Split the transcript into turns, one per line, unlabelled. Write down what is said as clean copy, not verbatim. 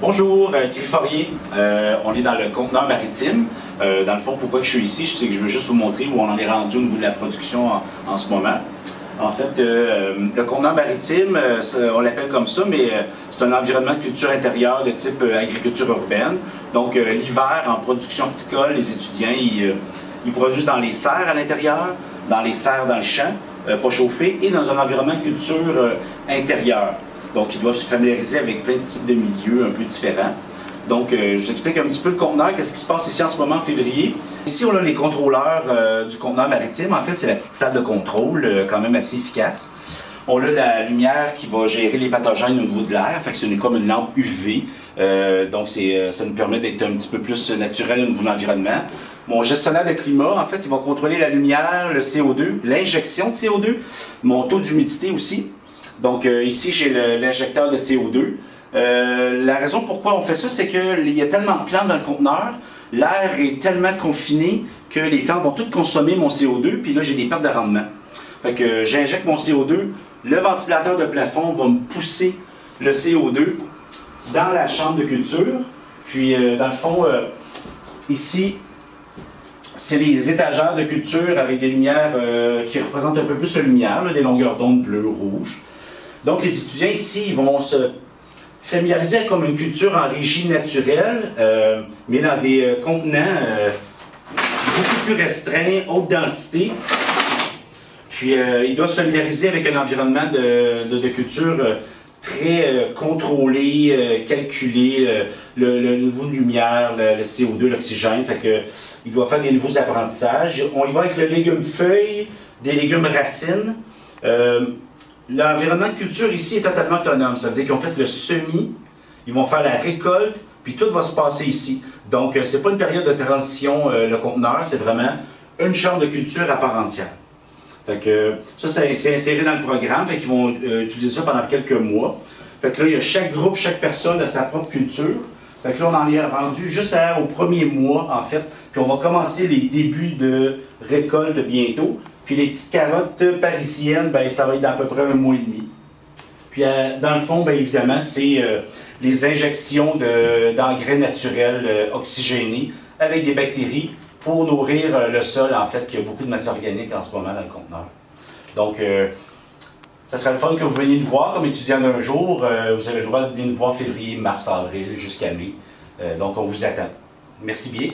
Bonjour, Griforier. On est dans le conteneur maritime. Dans le fond, pourquoi je suis ici, c'est que je veux juste vous montrer où on en est rendu au niveau de la production en ce moment. En fait, le conteneur maritime, on l'appelle comme ça, mais c'est un environnement de culture intérieure de type agriculture urbaine. Donc, l'hiver, en production horticole, les étudiants, ils produisent dans les serres à l'intérieur, dans les serres dans le champ, pas chauffé, et dans un environnement de culture intérieure. Donc, ils doivent se familiariser avec plein de types de milieux un peu différents. Donc, je vous explique un petit peu le conteneur, qu'est-ce qui se passe ici en ce moment en février. Ici, on a les contrôleurs du conteneur maritime. En fait, c'est la petite salle de contrôle, quand même assez efficace. On a la lumière qui va gérer les pathogènes au niveau de l'air, fait que c'est comme une lampe UV. Donc, ça nous permet d'être un petit peu plus naturel au niveau de l'environnement. Mon gestionnaire de climat, en fait, il va contrôler la lumière, le CO2, l'injection de CO2, mon taux d'humidité aussi. Donc ici, j'ai l'injecteur de CO2. La raison pourquoi on fait ça, c'est qu'il y a tellement de plantes dans le conteneur, l'air est tellement confiné que les plantes vont toutes consommer mon CO2, puis là, j'ai des pertes de rendement. Fait que j'injecte mon CO2, le ventilateur de plafond va me pousser le CO2 dans la chambre de culture. Puis, dans le fond, ici, c'est les étagères de culture avec des lumières qui représentent un peu plus la lumière, là, des longueurs d'onde bleues, rouges. Donc, les étudiants ici, ils vont se familiariser avec comme une culture en régie naturelle, mais dans des contenants beaucoup plus restreints, haute densité. Puis, ils doivent se familiariser avec un environnement de culture très contrôlé, calculé, le niveau de lumière, le CO2, l'oxygène. Fait que, ils doivent faire des nouveaux apprentissages. On y va avec le légume feuille, des légumes racines. L'environnement de culture ici est totalement autonome. Ça veut dire qu'ils ont fait le semis, ils vont faire la récolte, puis tout va se passer ici. Donc, c'est pas une période de transition, le conteneur, c'est vraiment une chambre de culture à part entière. Fait que ça, c'est inséré dans le programme, fait qu'ils vont utiliser ça pendant quelques mois. Fait que là, il y a chaque groupe, chaque personne a sa propre culture. Fait que là, on en est rendu juste au premier mois, en fait. Puis on va commencer les débuts de récolte bientôt. Puis les petites carottes parisiennes, ben, ça va être d'à peu près 1 mois et demi. Puis dans le fond, bien évidemment, c'est les injections d'engrais naturels oxygénés avec des bactéries pour nourrir le sol, en fait, qui a beaucoup de matière organique en ce moment dans le conteneur. Donc, ça serait le fun que vous veniez nous voir comme étudiant d'un jour. Vous avez le droit de venir nous voir février, mars, avril, jusqu'à mai. Donc, on vous attend. Merci bien.